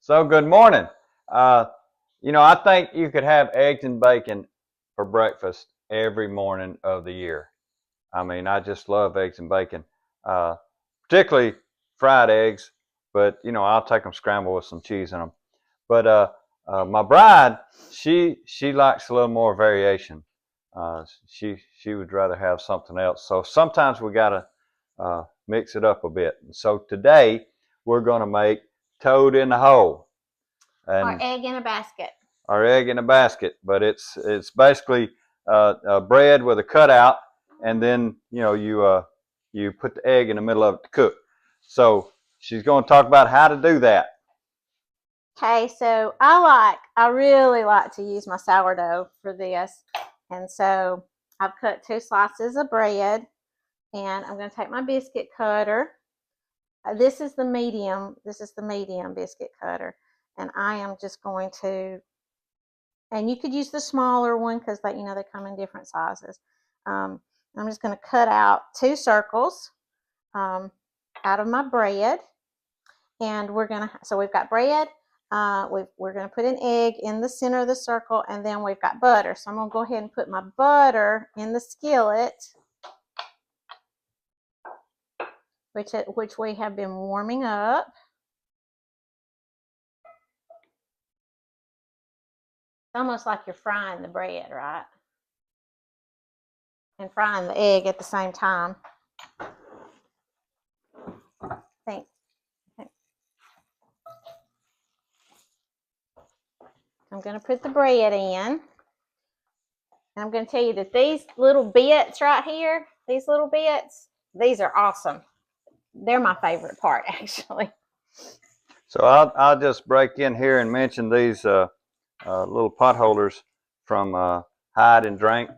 So good morning. Uh, I think you could have eggs and bacon for breakfast every morning of the year. I mean, I just love eggs and bacon, uh, particularly fried eggs. But I'll take them scrambled with some cheese in them. But my bride, she likes a little more variation. She would rather have something else. So sometimes we gotta mix it up a bit. So today we're gonna make toad in the hole Or and egg in a basket. our egg in a basket. But it's basically bread with a cutout, and then you put the egg in the middle of it to cook. So she's going to talk about how to do that. Okay, so I really like to use my sourdough for this. And so I've cut 2 slices of bread, and I'm going to take my biscuit cutter. This is the medium biscuit cutter. And I am just going to, and you could use the smaller one because they come in different sizes. I'm just going to cut out 2 circles out of my bread. And so we've got bread. We're going to put an egg in the center of the circle, and then we've got butter. So I'm going to go ahead and put my butter in the skillet, which we have been warming up. It's almost like you're frying the bread, right? And frying the egg at the same time. Thanks. I'm going to put the bread in. And I'm going to tell you that these little bits right here, these are awesome. They're my favorite part, actually. So I'll just break in here and mention these little pot holders from Hide and Drink.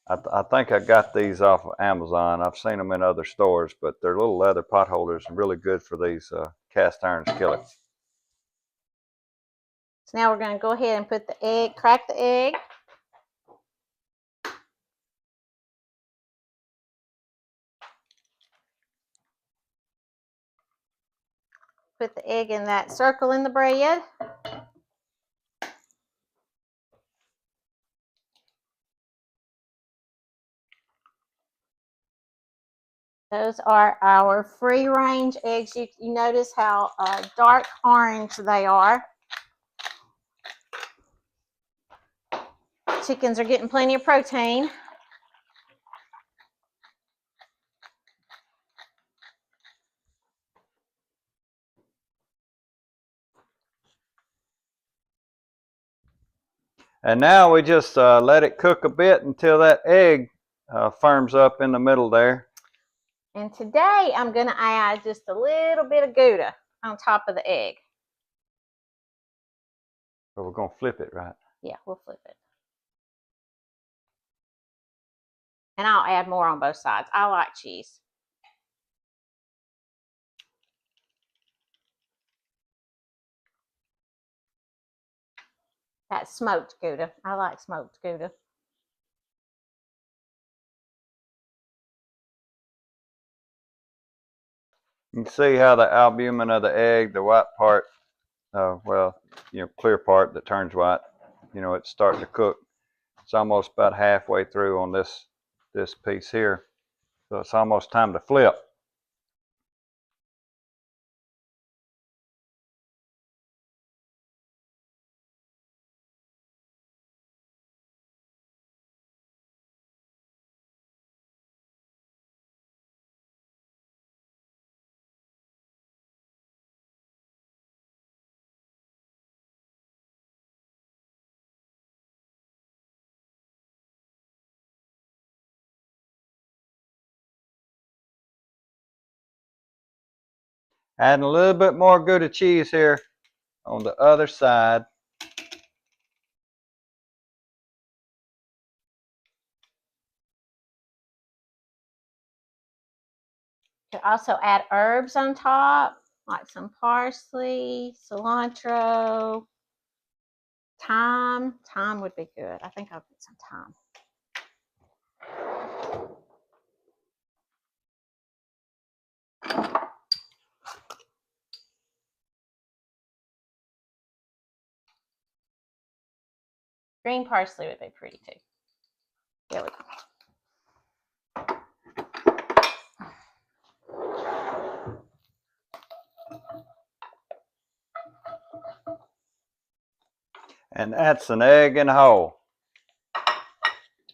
I think I got these off of Amazon. I've seen them in other stores, but they're little leather pot holders and really good for these cast iron skillets. So now we're going to go ahead and put the egg, crack the egg. Put the egg in that circle in the bread. Those are our free-range eggs. You notice how dark orange they are. Chickens are getting plenty of protein. And now we just let it cook a bit until that egg firms up in the middle there. And today I'm going to add just a little bit of Gouda on top of the egg. So we're going to flip it, right? Yeah, we'll flip it. And I'll add more on both sides. I like cheese. That's smoked Gouda. I like smoked Gouda. You can see how the albumin of the egg, the white part, clear part that turns white, it's starting to cook. It's almost about halfway through on this piece here. So it's almost time to flip. Adding a little bit more Gouda cheese here on the other side. You can also add herbs on top, like some parsley, cilantro, thyme. Thyme would be good. I think I'll put some thyme. Green parsley would be pretty too. There we go. And that's an egg in a hole.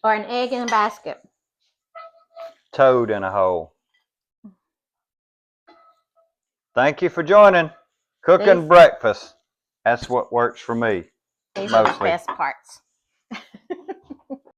Or an egg in a basket. Toad in a hole. Thank you for joining. Cooking breakfast. That's what works for me. These are the Mostly. best parts.